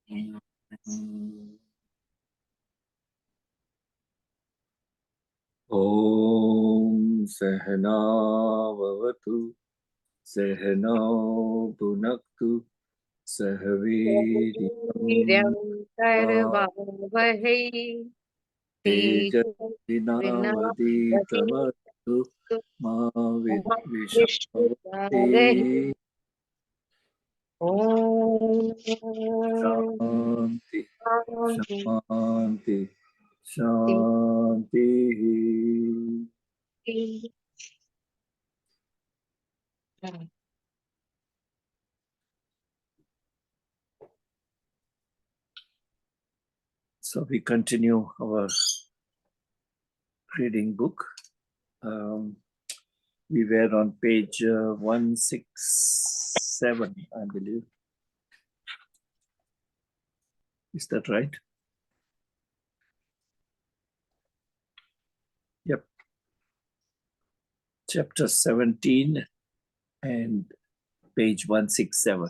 Om Sahana Vavatu Sahano Bhunaktu वीर्यं Sahaviriyam कर्वावहै तेजस्विनावधीतमस्तु Tejasvinavaditamattu Ma विष्णुवरहि Vishamavati Om Shanti Shanti Shanti Shanti. So we continue our reading book. We were on page 167, I believe. Is that right? Yep. Chapter 17 and page 167.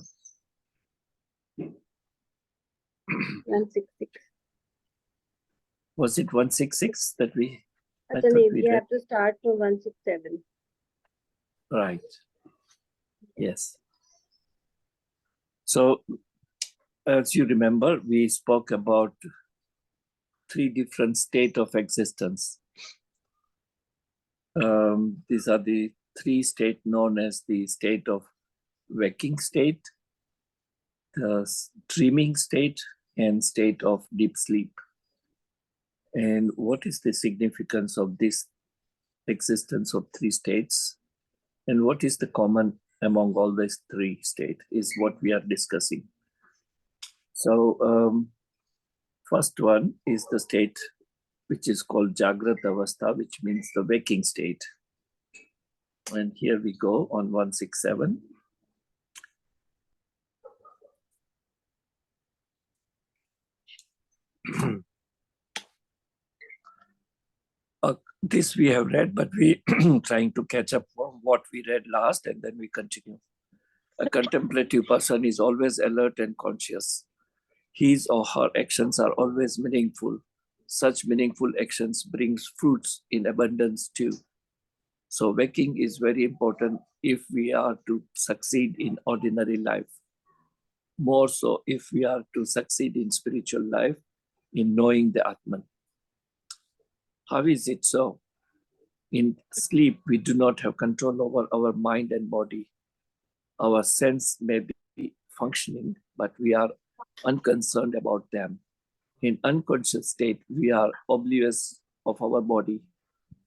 166. Was it 166 that we? Actually, we have to start to 167. Right. Yes. So, as you remember, we spoke about 3 different states of existence. These are the 3 states known as the state of waking state, the dreaming state, and state of deep sleep. And what is the significance of this existence of 3 states? And what is the common among all these 3 states is what we are discussing. So, first one is the state which is called Jagrata Avastha, which means the waking state. And here we go on 167. This we have read, but we trying to catch up on what we read last, and then we continue. A contemplative person is always alert and conscious. His or her actions are always meaningful. Such meaningful actions brings fruits in abundance too. So waking is very important if we are to succeed in ordinary life. More so if we are to succeed in spiritual life, in knowing the Atman. How is it so? In sleep, we do not have control over our mind and body. Our sense may be functioning, but we are unconcerned about them. In unconscious state, we are oblivious of our body.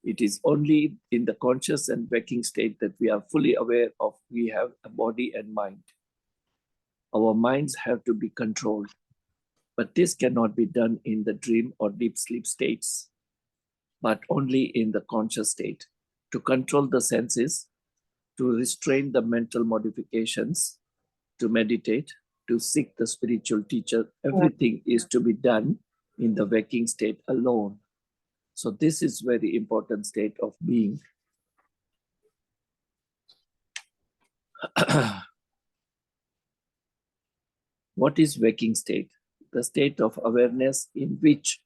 It is only in the conscious and waking state that we are fully aware of we have a body and mind. Our minds have to be controlled, but this cannot be done in the dream or deep sleep states, but only in the conscious state. To control the senses, to restrain the mental modifications, to meditate, to seek the spiritual teacher, everything is to be done in the waking state alone. So this is very important state of being. What is waking state? The state of awareness in which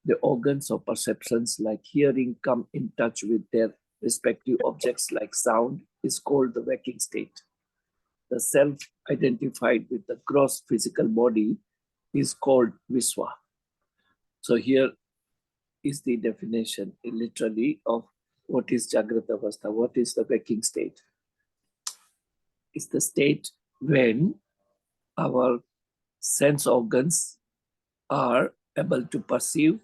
the organs of perceptions like hearing come in touch with their respective objects like sound is called the waking state. The self identified with the gross physical body is called Viswa. So here is the definition literally of what is Jagrata Avastha, what is the waking state. It's the state when our sense organs are able to perceive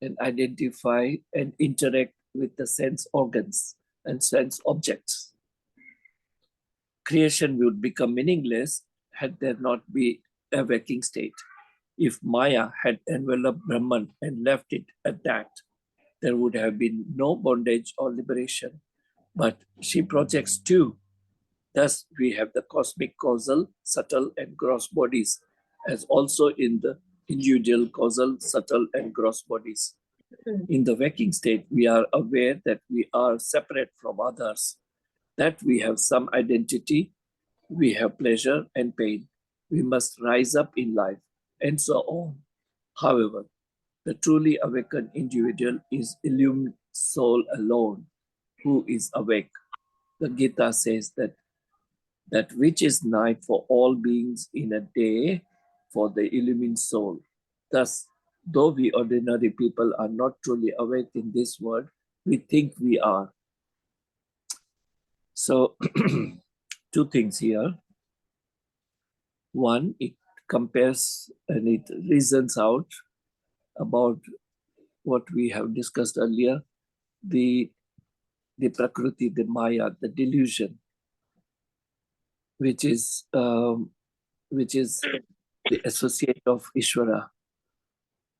and identify and interact with the sense organs and sense objects. Creation would become meaningless had there not been a waking state. If Maya had enveloped Brahman and left it at that, there would have been no bondage or liberation. But she projects too. Thus, we have the cosmic causal, subtle, and gross bodies, as also in the individual causal, subtle, and gross bodies. In the waking state, we are aware that we are separate from others, that we have some identity, we have pleasure and pain. We must rise up in life. and so on. However, the truly awakened individual is illumined soul alone who is awake. The Gita says that which is night for all beings in a day for the illumined soul. Thus, though we ordinary people are not truly awake in this world, we think we are. So, two things here. One, it compares and it reasons out about what we have discussed earlier, the prakriti, the maya, the delusion, which is the associate of Ishvara.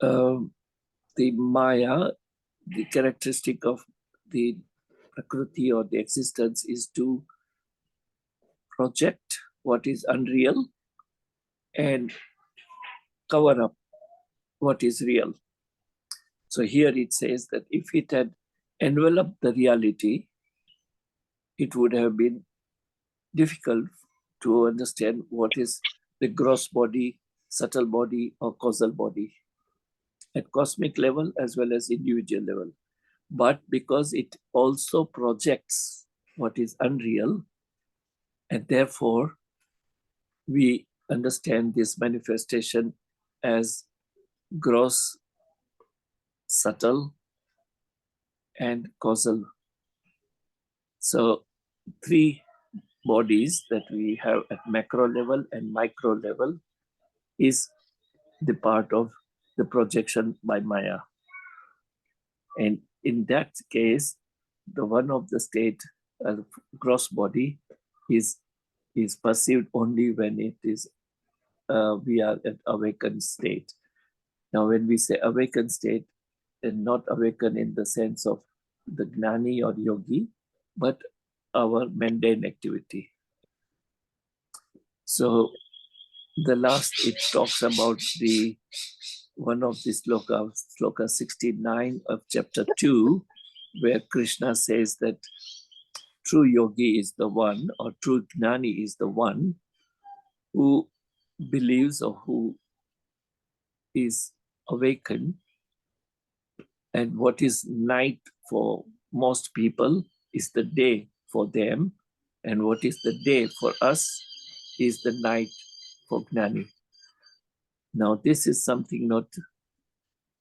The maya, the characteristic of the prakriti or the existence is to project what is unreal and cover up what is real. So here it says that if it had enveloped the reality, it would have been difficult to understand what is the gross body, subtle body, or causal body at cosmic level as well as individual level. But because it also projects what is unreal, and therefore we understand this manifestation as gross, subtle, and causal. So three bodies that we have at macro level and micro level is the part of the projection by Maya. And in that case, the one of the state, gross body, is perceived only when it is we are at awakened state. Now, when we say awakened state, and not awakened in the sense of the gnani or yogi, but our mundane activity. So the last, it talks about the one of the sloka 69 of chapter 2, where Krishna says that true yogi is the one, or true gnani is the one who believes or who is awakened. And what is night for most people is the day for them. And what is the day for us is the night for gnani. Now, this is something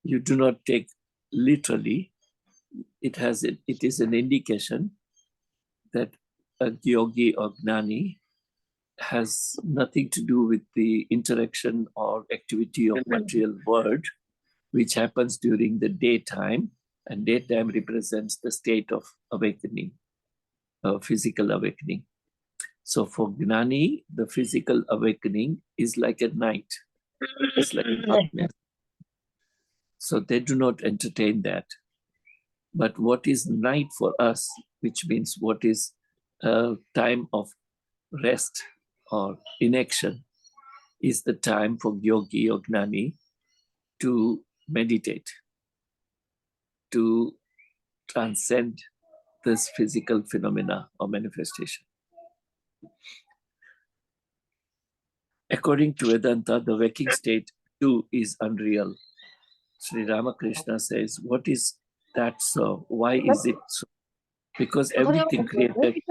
you do not take literally. It is an indication that a yogi or gnani has nothing to do with the interaction or activity of material world, which happens during the daytime, and daytime represents the state of awakening, physical awakening. So for Gnani, the physical awakening is like a night. It's like darkness. So they do not entertain that. But what is night for us, which means what is a time of rest or inaction, is the time for yogi or gnani to meditate, to transcend this physical phenomena or manifestation. According to Vedanta, the waking state too is unreal. Sri Ramakrishna says, what is that so? Why is it so? Because everything created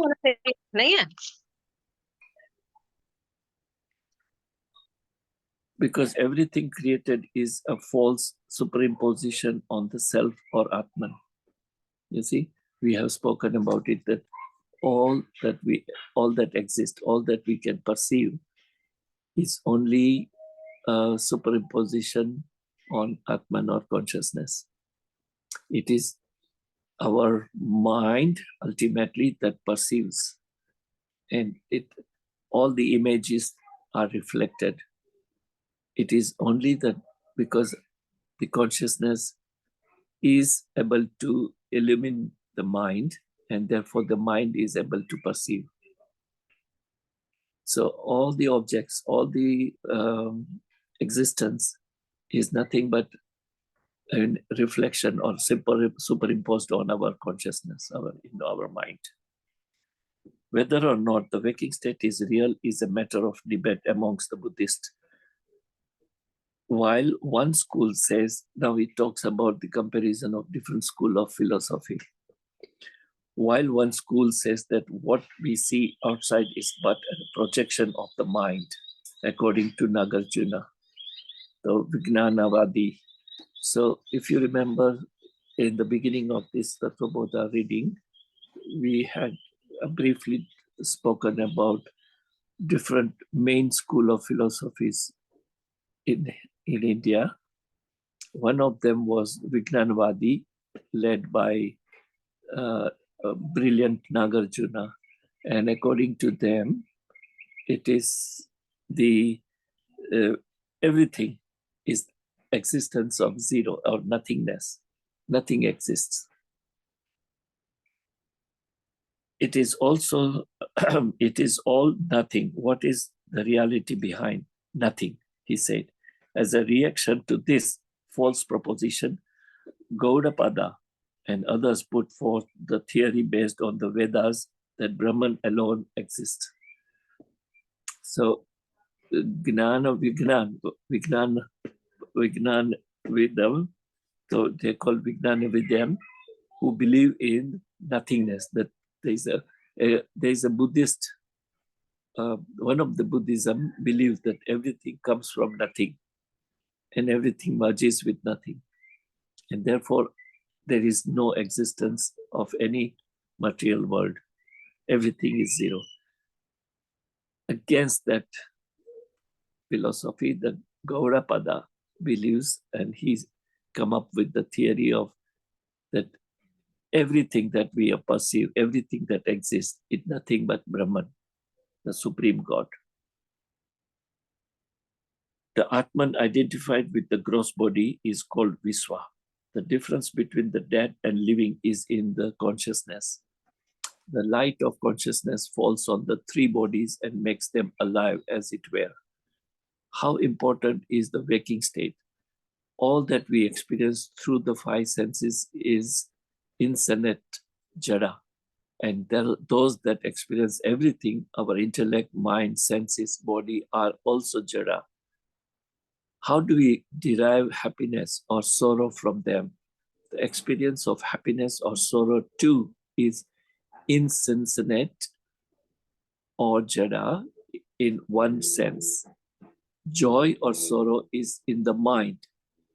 is a false superimposition on the self or Atman. You see, we have spoken about it, that all that exists, all that we can perceive is only a superimposition on Atman or consciousness. It is our mind ultimately that perceives, and all the images are reflected. It is only that because the consciousness is able to illumine the mind, and therefore the mind is able to perceive. So all the objects, all the existence is nothing but a reflection or superimposed on our consciousness, in our mind. Whether or not the waking state is real is a matter of debate amongst the Buddhists. while one school says, now it talks about the comparison of different school of philosophy. While one school says that what we see outside is but a projection of the mind, according to Nagarjuna, the Vijnanavadi. So if you remember in the beginning of this Tattvabodha reading, we had briefly spoken about different main school of philosophies in India. One of them was Vijnanavadi, led by brilliant Nagarjuna. And according to them, it is the everything is existence of zero or nothingness. Nothing exists. It is also, it is all nothing. What is the reality behind nothing? He said. As a reaction to this false proposition, Gaudapada and others put forth the theory based on the Vedas that Brahman alone exists. So, Gnana Vignan Vidam, so they call Vijnana Vidyam, who believe in nothingness, that there is a Buddhist, one of the Buddhism believes that everything comes from nothing and everything merges with nothing. And therefore, there is no existence of any material world. Everything is zero. Against that philosophy, the Gaudapada believes, and he's come up with the theory of that everything that we perceive, everything that exists, is nothing but Brahman, the Supreme God. The Atman identified with the gross body is called Viswa. The difference between the dead and living is in the consciousness. The light of consciousness falls on the three bodies and makes them alive, as it were. How important is the waking state? All that we experience through the five senses is insensate jada. And those that experience everything, our intellect, mind, senses, body, are also jada. How do we derive happiness or sorrow from them? The experience of happiness or sorrow too is insensate or jada in one sense. Joy or sorrow is in the mind.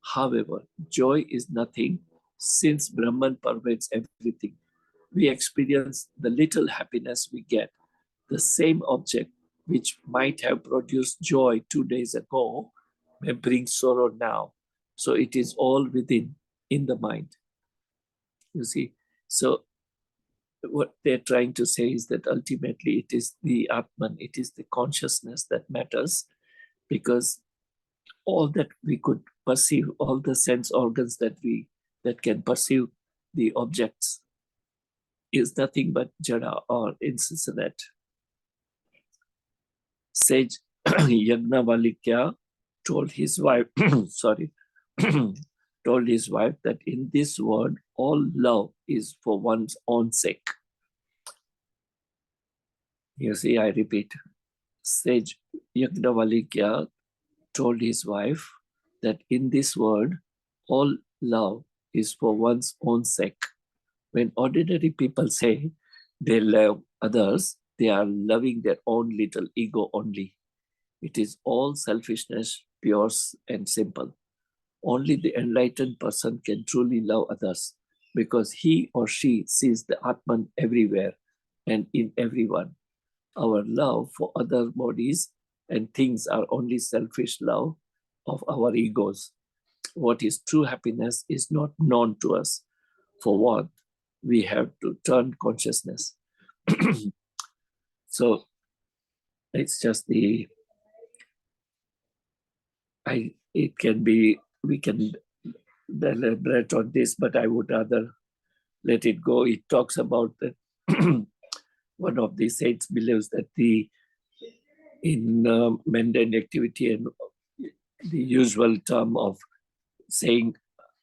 However, joy is nothing since Brahman pervades everything. We experience the little happiness we get. The same object which might have produced joy 2 days ago may bring sorrow now. So it is all within, in the mind. You see, so what they're trying to say is that ultimately it is the Atman, it is the consciousness that matters, because all that we could perceive, all the sense organs that can perceive the objects is nothing but jada or insensate. Sage Yagnavalkya told his wife, told his wife that in this world, all love is for one's own sake. You see, I repeat, Sage Yagnavalkya told his wife that in this world, all love is for one's own sake. When ordinary people say they love others, they are loving their own little ego only. It is all selfishness, pure and simple. Only the enlightened person can truly love others, because he or she sees the Atman everywhere and in everyone. Our love for other bodies and things are only selfish love of our egos. What is true happiness is not known to us. For what? We have to turn consciousness. So it's just we can deliberate on this, but I would rather let it go. It talks about that one of the saints believes that in mundane activity and the usual term of saying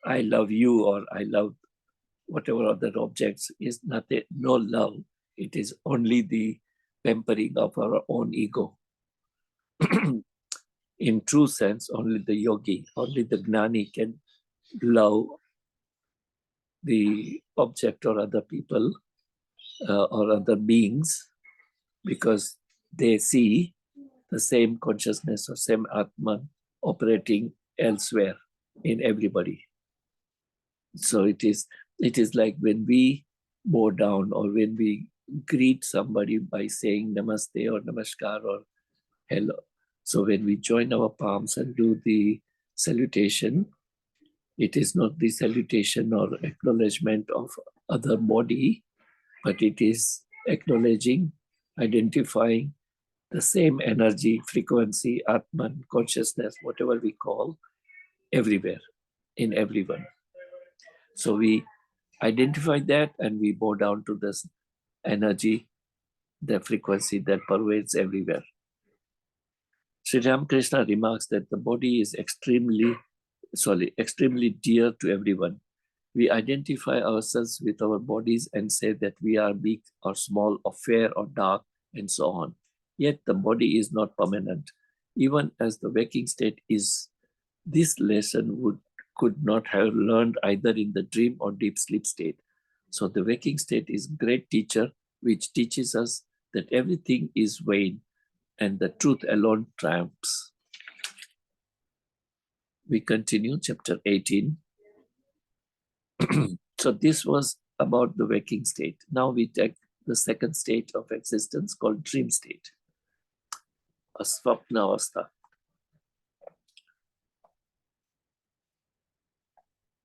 I love you or I love whatever other objects is nothing, no love. It is only the pampering of our own ego. In true sense, only the yogi, only the gnani can love the object or other people or other beings, because they see the same consciousness or same Atman operating elsewhere in everybody. So it is like when we bow down or when we greet somebody by saying namaste or namaskar or hello. So when we join our palms and do the salutation, it is not the salutation or acknowledgement of other body, but it is acknowledging, identifying the same energy, frequency, Atman, consciousness, whatever we call, everywhere, in everyone. So we identify that and we bow down to this energy, the frequency that pervades everywhere. Sri Ramakrishna remarks that the body is extremely dear to everyone. We identify ourselves with our bodies and say that we are big or small or fair or dark and so on. Yet the body is not permanent. Even as the waking state is, this lesson could not have learned either in the dream or deep sleep state. So the waking state is great teacher, which teaches us that everything is vain and the truth alone triumphs. We continue chapter 18. So this was about the waking state. Now we take the second state of existence called dream state, Asvapna Avastha.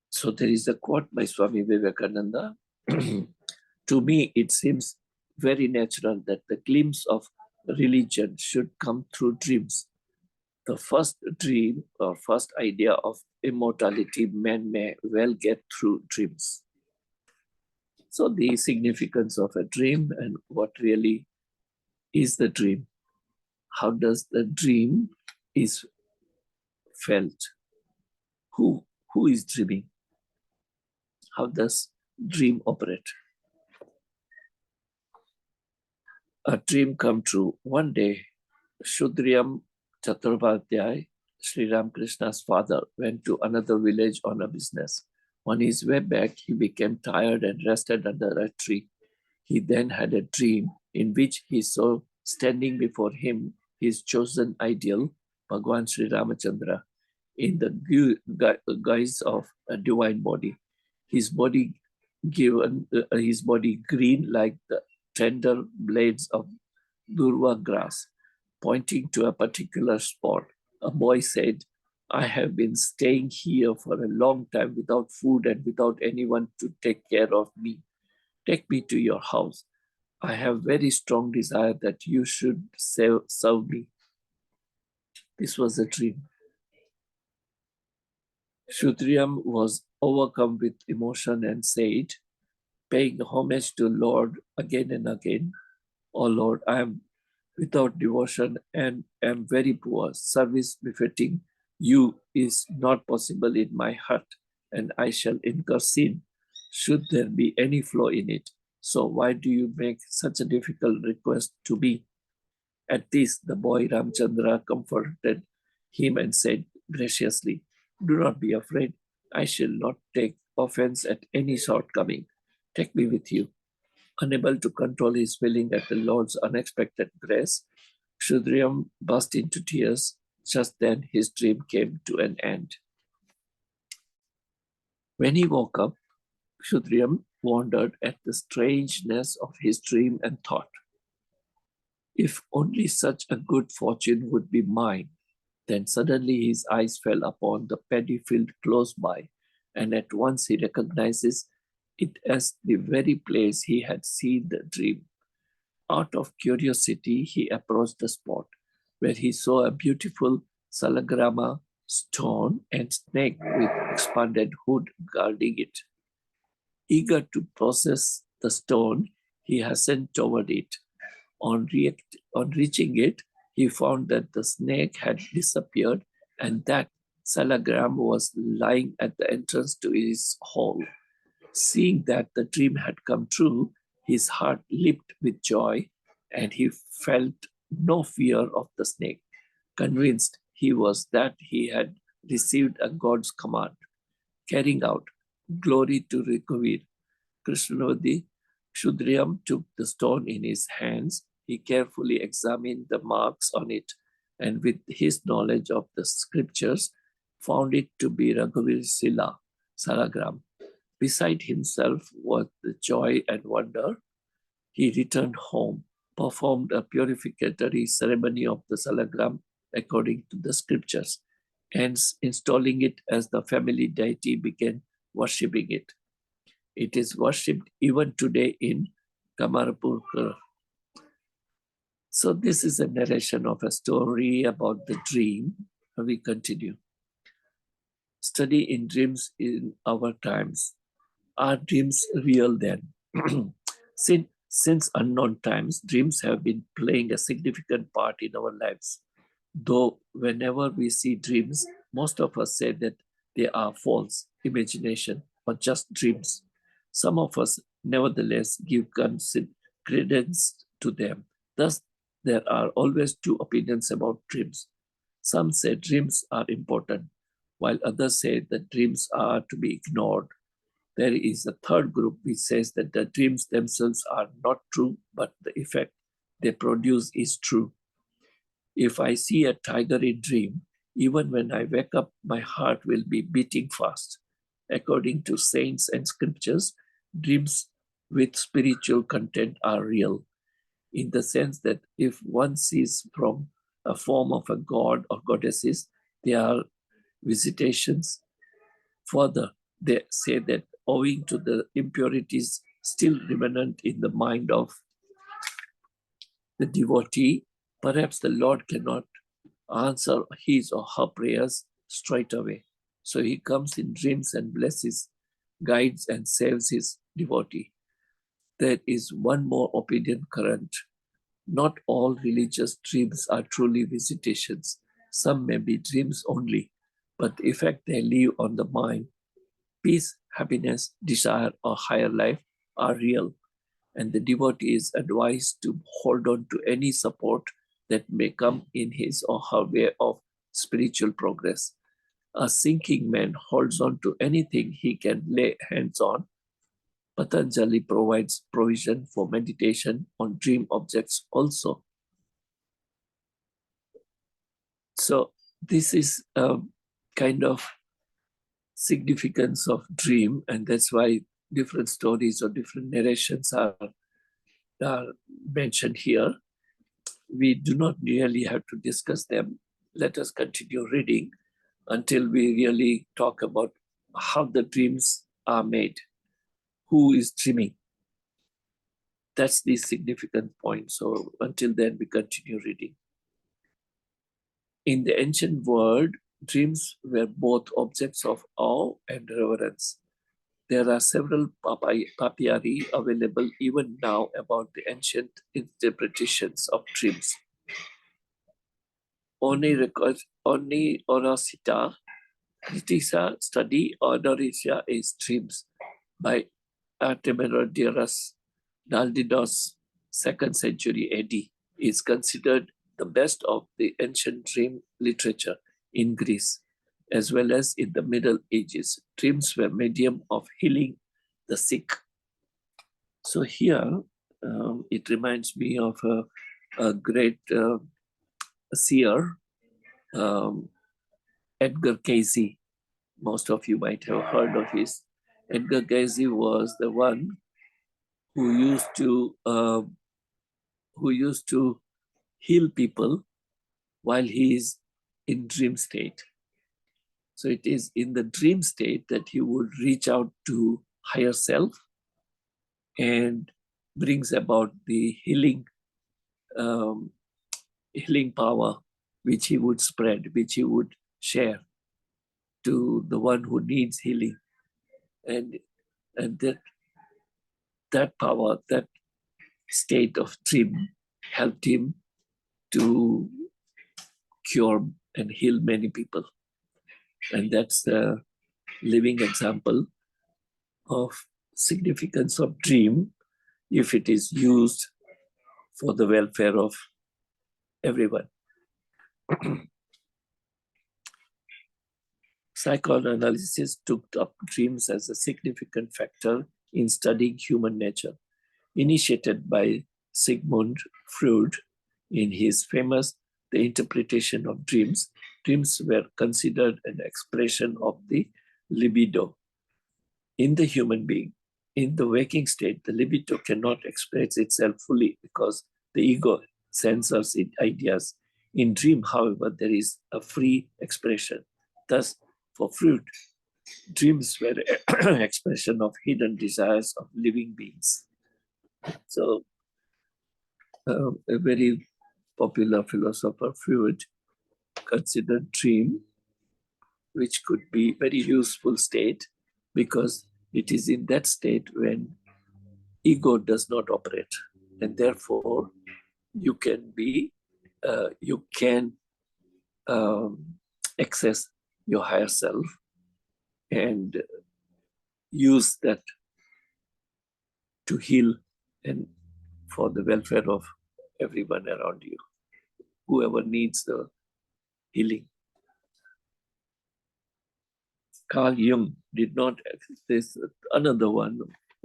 So there is a quote by Swami Vivekananda. To me, it seems very natural that the glimpse of religion should come through dreams. The first dream or first idea of immortality man may well get through dreams. So the significance of a dream and what really is the dream. How does the dream is felt? Who is dreaming? How does dream operate? A dream come true. One day, Shudriyam Tattvabodha, Sri Ramakrishna's father, went to another village on a business. On his way back, he became tired and rested under a tree. He then had a dream in which he saw standing before him his chosen ideal, Bhagwan Sri Ramachandra, in the guise of a divine body. His body green like the tender blades of durva grass, pointing to a particular spot. A boy said, I have been staying here for a long time without food and without anyone to take care of me. Take me to your house. I have very strong desire that you should serve me. This was a dream. Shudriyam was overcome with emotion and said, paying homage to Lord again and again, O Lord, I am without devotion and am very poor. Service befitting you is not possible in my heart, and I shall incur sin should there be any flaw in it. So why do you make such a difficult request to me? At this, the boy Ramchandra comforted him and said graciously, do not be afraid. I shall not take offense at any shortcoming. Take me with you. Unable to control his feeling at the Lord's unexpected grace, Shudriyam burst into tears. Just then his dream came to an end. When he woke up, Shudriyam wondered at the strangeness of his dream and thought, if only such a good fortune would be mine. Then suddenly his eyes fell upon the paddy field close by, and at once he recognizes it as the very place he had seen the dream. Out of curiosity, he approached the spot, where he saw a beautiful salagrama stone and snake with expanded hood guarding it. Eager to possess the stone, he hastened toward it. On reaching it, he found that the snake had disappeared and that salagram was lying at the entrance to his hole. Seeing that the dream had come true, his heart leaped with joy and he felt no fear of the snake. Convinced, he was that he had received a God's command, carrying out glory to Raghuveer. Krishnavadi Kshudrayam took the stone in his hands. He carefully examined the marks on it and with his knowledge of the scriptures, found it to be Raghuveer's Sila, Salagram. Beside himself was the joy and wonder. He returned home, performed a purificatory ceremony of the Salagram according to the scriptures, and installing it as the family deity, began worshipping it. It is worshipped even today in Kamarapur. So this is a narration of a story about the dream. We continue. Study in dreams in our times. Are dreams real then? Since unknown times, dreams have been playing a significant part in our lives. Though whenever we see dreams, most of us say that they are false, imagination, or just dreams. Some of us, nevertheless, give credence to them. Thus, there are always two opinions about dreams. Some say dreams are important, while others say that dreams are to be ignored. There is a third group which says that the dreams themselves are not true, but the effect they produce is true. If I see a tiger in dream, even when I wake up, my heart will be beating fast. According to saints and scriptures, dreams with spiritual content are real, in the sense that if one sees from a form of a god or goddesses, they are visitations. Further, they say that owing to the impurities still remnant in the mind of the devotee, perhaps the Lord cannot answer his or her prayers straight away. So he comes in dreams and blesses, guides, and saves his devotee. There is one more opinion current. Not all religious dreams are truly visitations. Some may be dreams only, but the effect they leave on the mind, peace, happiness, desire, or higher life are real, and the devotee is advised to hold on to any support that may come in his or her way of spiritual progress. A sinking man holds on to anything he can lay hands on. Patanjali provides provision for meditation on dream objects also. So this is a kind of significance of dream, and that's why different stories or different narrations are mentioned here. We do not really have to discuss them. Let us continue reading until we really talk about how the dreams are made. Who is dreaming? That's the significant point. So until then, we continue reading. In the ancient world, dreams were both objects of awe and reverence. There are several papyri available even now about the ancient interpretations of dreams. Oni Orosita, Critica study Odorisha is dreams by Artemidorus Daldidos, 2nd century AD, is considered the best of the ancient dream literature in Greece, as well as in the Middle Ages. Dreams were medium of healing the sick. So here, it reminds me of a great seer, Edgar Cayce. Most of you might have heard of his. Edgar Cayce was the one who used to heal people while he is in dream state. So it is in the dream state that he would reach out to higher self and brings about the healing power, which he would spread, which he would share to the one who needs healing. And that power, that state of dream helped him to cure and heal many people. And that's the living example of significance of dream if it is used for the welfare of everyone. Psychoanalysis took up dreams as a significant factor in studying human nature, initiated by Sigmund Freud in his famous The Interpretation of Dreams. Dreams were considered an expression of the libido in the human being. In the waking state, the libido cannot express itself fully because the ego censors its ideas. In dream, however, there is a free expression. Thus, for Freud, dreams were an expression of hidden desires of living beings. So, a very popular philosopher, Freud, considered dream, which could be very useful state because it is in that state when ego does not operate, and therefore you can access your higher self and use that to heal and for the welfare of everyone around you, whoever needs the healing. Carl Jung did not, this another one,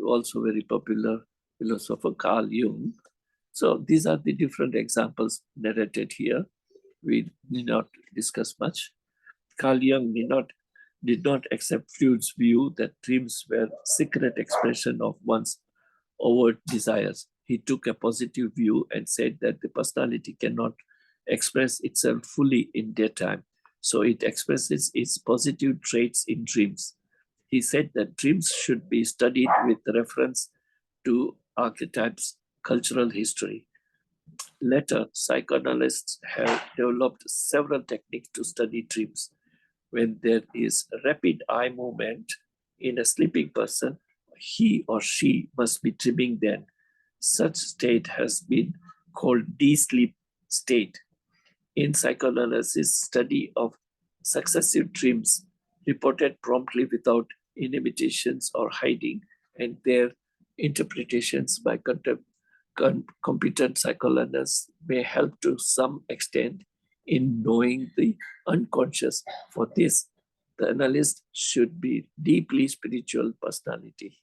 also very popular philosopher, Carl Jung. So these are the different examples narrated here. We need not discuss much. Carl Jung did not accept Freud's view that dreams were secret expression of one's overt desires. He took a positive view and said that the personality cannot express itself fully in daytime, so it expresses its positive traits in dreams. He said that dreams should be studied with reference to archetypes, cultural history. Later, psychoanalysts have developed several techniques to study dreams. When there is rapid eye movement in a sleeping person, he or she must be dreaming then. Such state has been called deep-sleep state. In psychoanalysis, study of successive dreams reported promptly without inhibitions or hiding, and their interpretations by competent psychoanalysts may help to some extent in knowing the unconscious. For this, the analyst should be deeply spiritual personality.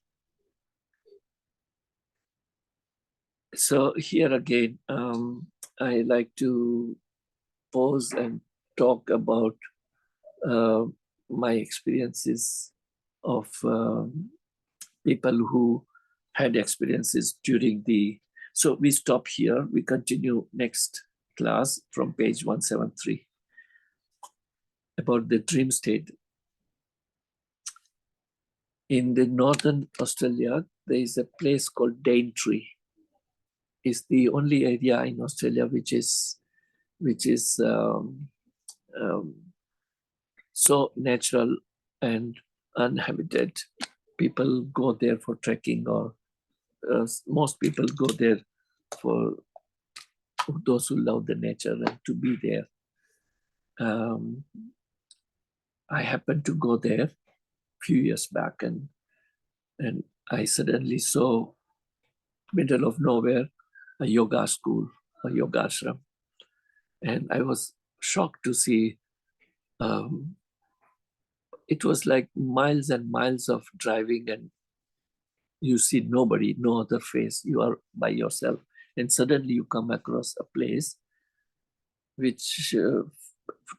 So here again, I like to pause and talk about my experiences of people who had experiences during the. So we stop here. We continue next class from page 173 about the dream state. In the northern Australia, there is a place called Daintree. It's the only area in Australia which is so natural and uninhabited. People go there for trekking, or most people go there for those who love the nature and to be there. I happened to go there a few years back, and I suddenly saw middle of nowhere a yoga school, a yoga ashram, and I was shocked to see. It was like miles and miles of driving, and you see nobody, no other face. You are by yourself, and suddenly you come across a place which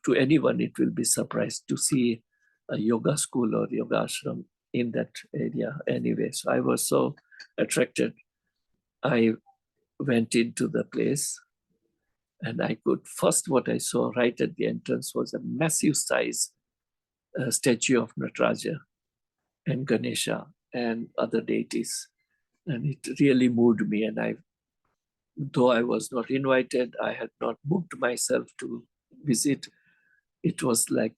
to anyone it will be surprised to see a yoga school or yoga ashram in that area anyway. So I was so attracted. I went into the place, and I could, first what I saw right at the entrance was a massive size statue of Nataraja and Ganesha and other deities. And it really moved me. And though I was not invited, I had not booked myself to visit. It was like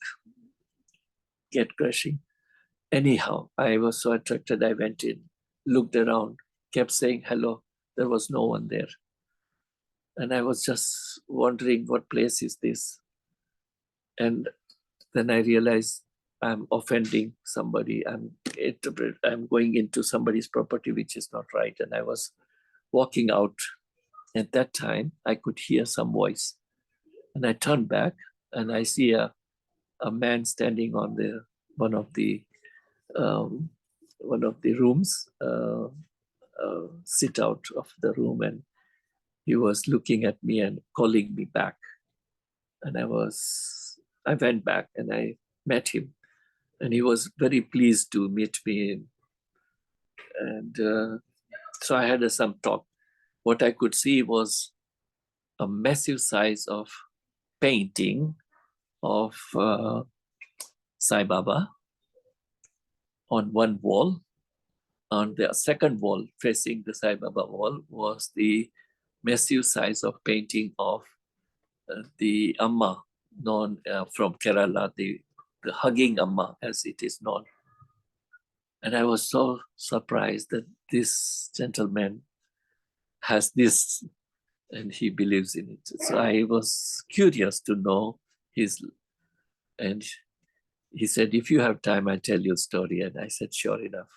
get crushing. Anyhow, I was so attracted. I went in, looked around, kept saying hello. There was no one there. And I was just wondering, what place is this? And then I realized I'm offending somebody. I'm going into somebody's property, which is not right. And I was walking out. At that time, I could hear some voice. And I turned back, and I see a a man standing on one of the um, rooms, sit out of the room, and he was looking at me and calling me back. And I went back and I met him, and he was very pleased to meet me. And so I had some talk. What I could see was a massive size of painting of Sai Baba on one wall. On the second wall, facing the Sai Baba wall, was the massive size of painting of the Amma, known from Kerala, the hugging Amma, as it is known. And I was so surprised that this gentleman has this and he believes in it. So I was curious to know his, and he said, if you have time, I'll tell you a story. And I said, sure enough.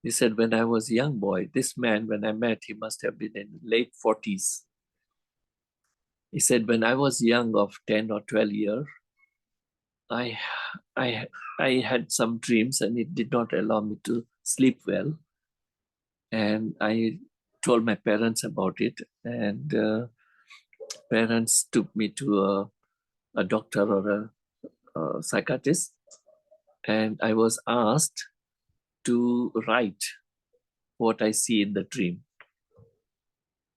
He said, when I was a young boy, this man, when I met, he must have been in late 40s. He said, when I was young of 10 or 12 years, I had some dreams and it did not allow me to sleep well. And I told my parents about it, and parents took me to a doctor or a psychiatrist, and I was asked to write what I see in the dream.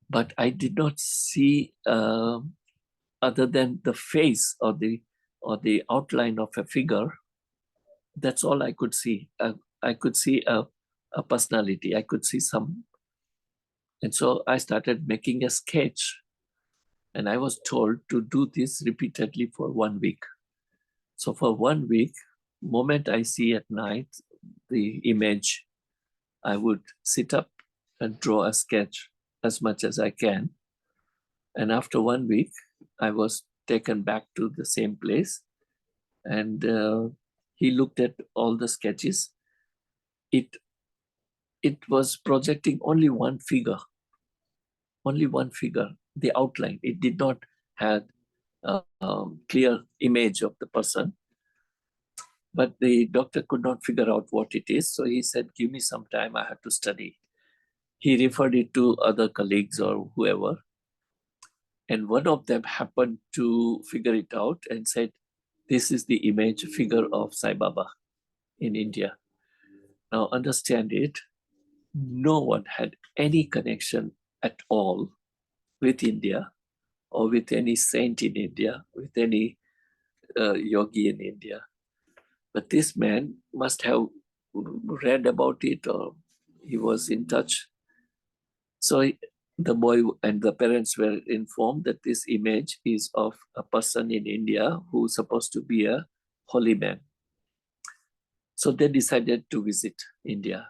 But I did not see other than the face or the outline of a figure. That's all I could see. I could see a personality. I could see some. And so I started making a sketch. And I was told to do this repeatedly for 1 week. So for 1 week, moment I see at night the image, I would sit up and draw a sketch as much as I can. And after 1 week, I was taken back to the same place. And he looked at all the sketches. It was projecting only one figure, the outline. It did not have a clear image of the person. But the doctor could not figure out what it is. So he said, give me some time, I have to study. He referred it to other colleagues or whoever. And one of them happened to figure it out and said, this is the image figure of Sai Baba in India. Now understand it, no one had any connection at all with India or with any saint in India, with any yogi in India. But this man must have read about it or he was in touch. So the boy and the parents were informed that this image is of a person in India who is supposed to be a holy man. So they decided to visit India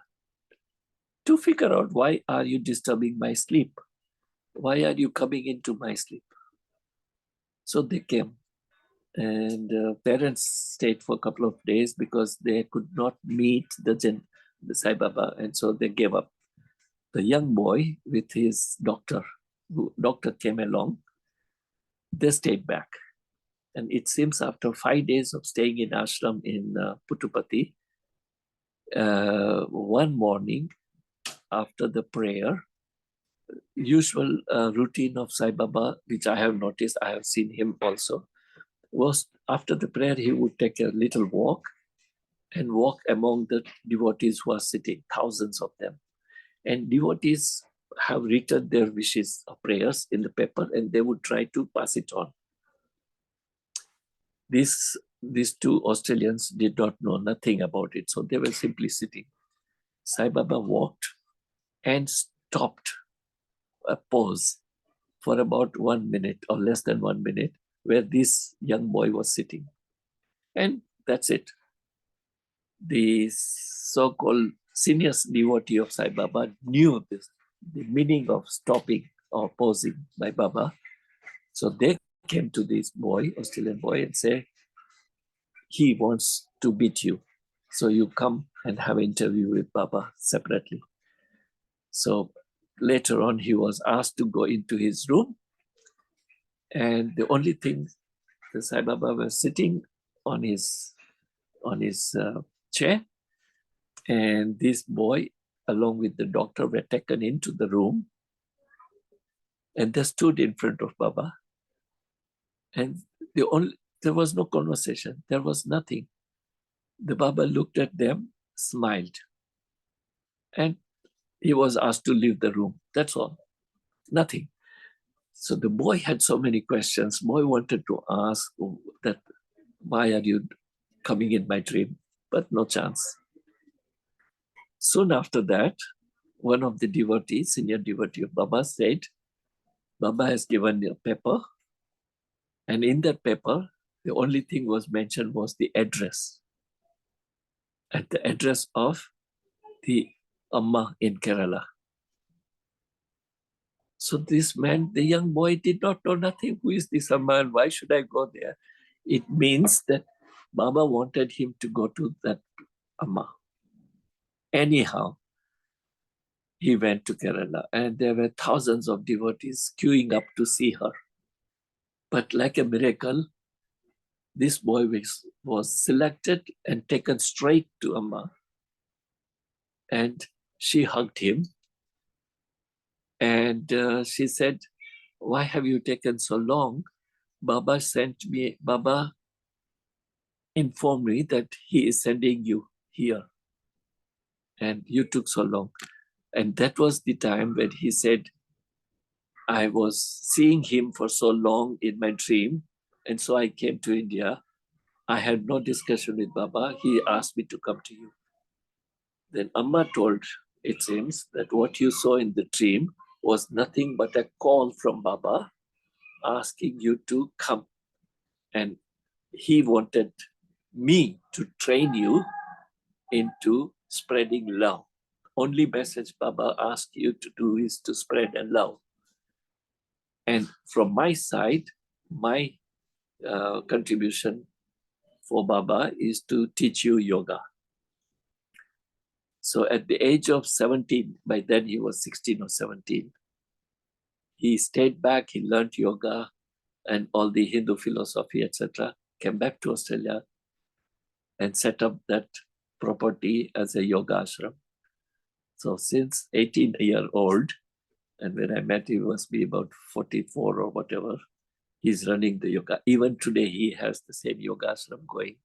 to figure out, why are you disturbing my sleep? Why are you coming into my sleep? So they came, and parents stayed for a couple of days because they could not meet the Sai Baba, and so they gave up. The young boy with his doctor came along. They stayed back, and it seems after 5 days of staying in ashram in Puttupati, one morning after the prayer, usual routine of Sai Baba, which I have noticed, I have seen him also, was after the prayer, he would take a little walk and walk among the devotees who are sitting, thousands of them. And devotees have written their wishes or prayers in the paper, and they would try to pass it on. These two Australians did not know nothing about it, so they were simply sitting. Sai Baba walked and stopped a pause for about 1 minute or less than 1 minute, where this young boy was sitting. And that's it. The so-called senior devotee of Sai Baba knew this, the meaning of stopping or pausing by Baba. So they came to this boy, Australian boy, and say, he wants to meet you. So you come and have an interview with Baba separately. So later on, he was asked to go into his room. And the only thing, the Sai Baba was sitting on his chair, and this boy, along with the doctor, were taken into the room, and they stood in front of Baba, and there was no conversation. There was nothing. The Baba looked at them, smiled, and he was asked to leave the room. That's all. Nothing. So the boy had so many questions. Boy wanted to ask that, why are you coming in my dream? But no chance. Soon after that, one of the devotees, senior devotee of Baba, said, Baba has given a paper, and in that paper, the only thing was mentioned was the address. At the address of the Amma in Kerala. So this man, the young boy, did not know nothing. Who is this Amma and why should I go there? It means that Baba wanted him to go to that Amma. Anyhow, he went to Kerala, and there were thousands of devotees queuing up to see her. But like a miracle, this boy was selected and taken straight to Amma. And she hugged him. And she said, why have you taken so long? Baba informed me that he is sending you here. And you took so long. And that was the time when he said, I was seeing him for so long in my dream. And so I came to India. I had no discussion with Baba. He asked me to come to you. Then Amma told, it seems, that what you saw in the dream was nothing but a call from Baba asking you to come. And he wanted me to train you into spreading love. Only message Baba asked you to do is to spread a love. And from my side, my contribution for Baba is to teach you yoga. So at the age of 17, by then he was 16 or 17, he stayed back, he learned yoga and all the Hindu philosophy, etc., came back to Australia and set up that property as a yoga ashram. So since 18-year-old, and when I met him, he must be about 44 or whatever, he's running the yoga. Even today, he has the same yoga ashram going.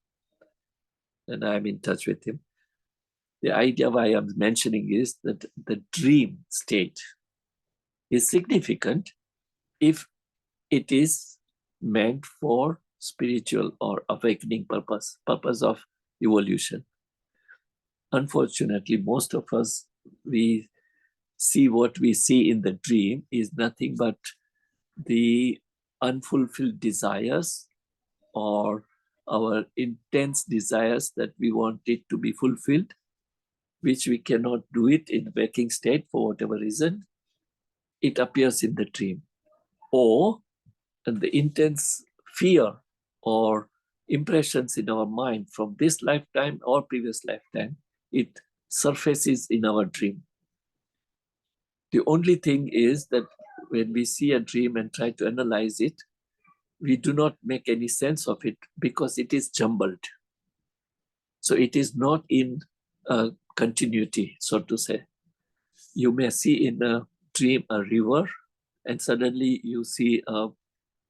And I'm in touch with him. The idea why I'm mentioning is that the dream state is significant if it is meant for spiritual or awakening purpose of evolution. Unfortunately, most of us, we see what we see in the dream is nothing but the unfulfilled desires or our intense desires that we want it to be fulfilled, which we cannot do it in waking state for whatever reason. It appears in the dream. Or the intense fear or impressions in our mind from this lifetime or previous lifetime, it surfaces in our dream. The only thing is that when we see a dream and try to analyze it, we do not make any sense of it because it is jumbled. So it is not in continuity, so to say. You may see in a dream a river, and suddenly you see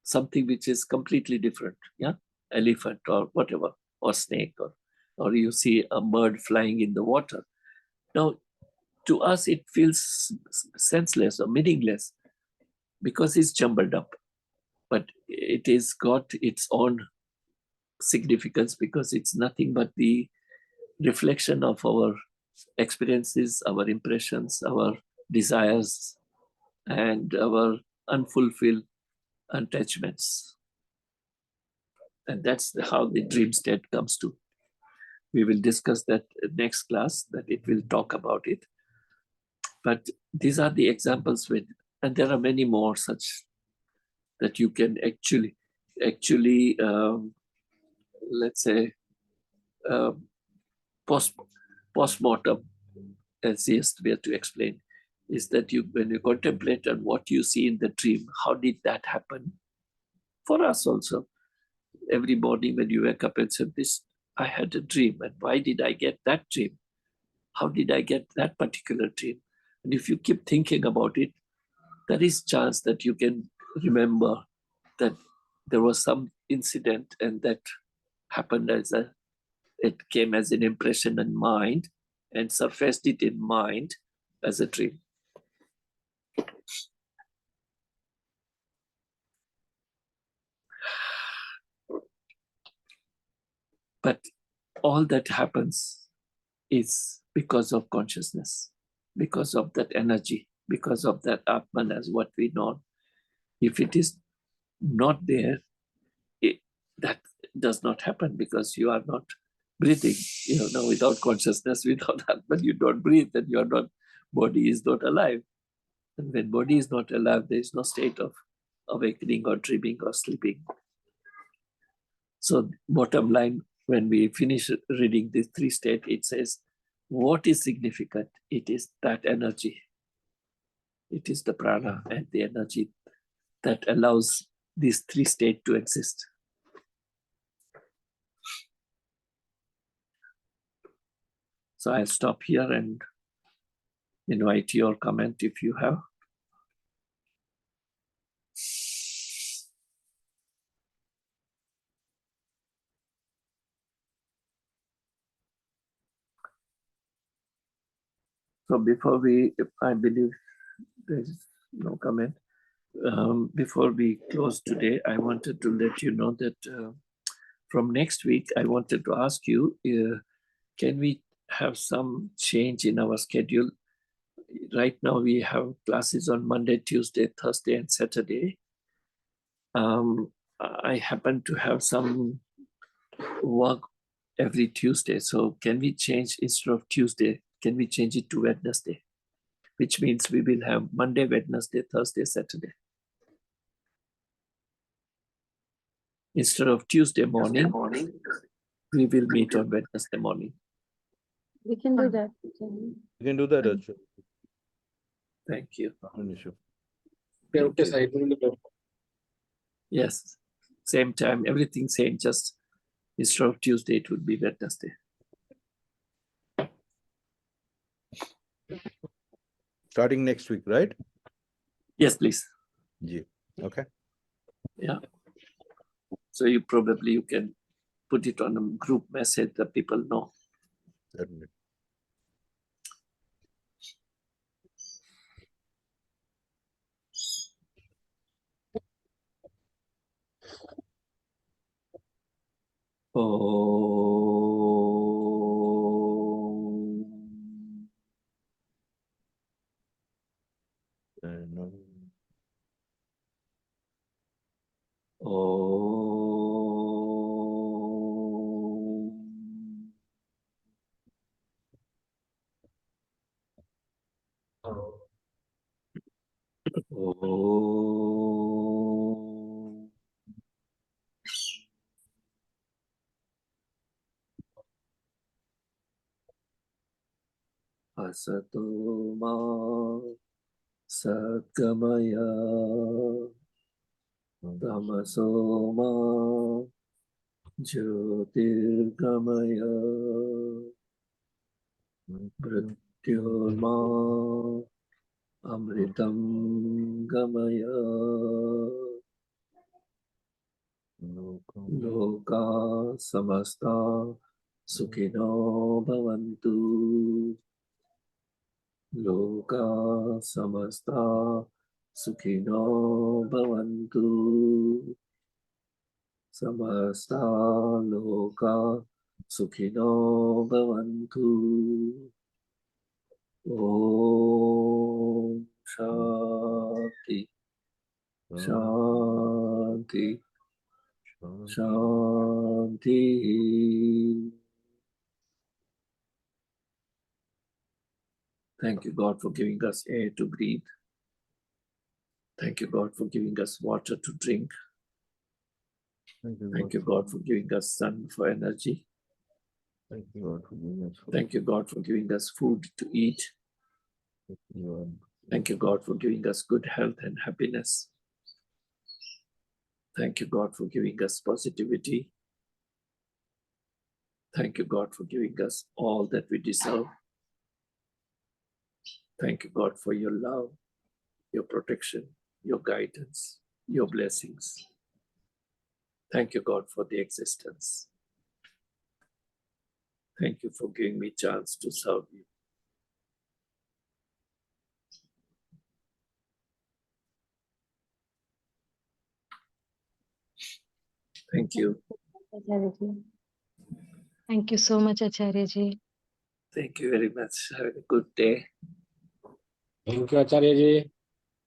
something which is completely different, yeah, elephant or whatever, or snake, or you see a bird flying in the water. Now, to us, it feels senseless or meaningless because it's jumbled up. But it has got its own significance because it's nothing but the reflection of our experiences, our impressions, our desires, and our unfulfilled attachments. And that's how the dream state comes to. We will discuss that next class, that it will talk about it. But these are the examples with, and there are many more such that you can actually, let's say, post-mortem, as the best way to explain, is that when you contemplate on what you see in the dream, how did that happen? For us also, every morning when you wake up and say, this, I had a dream, and why did I get that dream? How did I get that particular dream? And if you keep thinking about it, there is chance that you can remember that there was some incident and that happened it came as an impression in mind and surfaced it in mind as a dream. But all that happens is because of consciousness, because of that energy, because of that Atman as what we know. If it is not there, that does not happen because you are not breathing. Without consciousness, without Atman, you don't breathe, and your body is not alive. And when body is not alive, there is no state of awakening or dreaming or sleeping. So bottom line, when we finish reading these three states, it says, what is significant? It is that energy. It is the prana and the energy that allows these three states to exist. So I'll stop here and invite your comment if you have. So before I believe there's no comment. Before we close today, I wanted to let you know that from next week, I wanted to ask you, can we have some change in our schedule? Right now, we have classes on Monday, Tuesday, Thursday, and Saturday. I happen to have some work every Tuesday. So can we change, instead of Tuesday, can we change it to Wednesday? Which means we will have Monday, Wednesday, Thursday, Saturday. Instead of Tuesday morning, we will meet on Wednesday morning. We can do that. You can do that, Acharya. Thank you. Okay. Yes, same time, everything same, just instead of Tuesday, it would be Wednesday. Starting next week, right? Yes, please. Yeah. Okay. Yeah. So you can put it on a group message that people know. Certainly. Asato ma satgamaya tamaso ma jyotirgamaya mrityorma amritam gamaya loka samasta sukhino bhavantu. Loka samasta sukhino bhavantu. Samasta loka sukhino bhavantu. Om Shanti Shanti Shanti. Thank you, God, for giving us air to breathe. Thank you, God, for giving us water to drink. Thank you, God, for giving us sun for energy. Thank you, God, for giving us food. Thank you, God, for giving us food to eat. Thank you, God, for giving us good health and happiness. Thank you, God, for giving us positivity. Thank you, God, for giving us all that we deserve. Thank you, God, for your love, your protection, your guidance, your blessings. Thank you, God, for the existence. Thank you for giving me a chance to serve you. Thank you. Acharya ji. Thank you so much, Acharya ji. Thank you very much. Have a good day. Thank you, Acharya ji.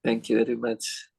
Thank you very much.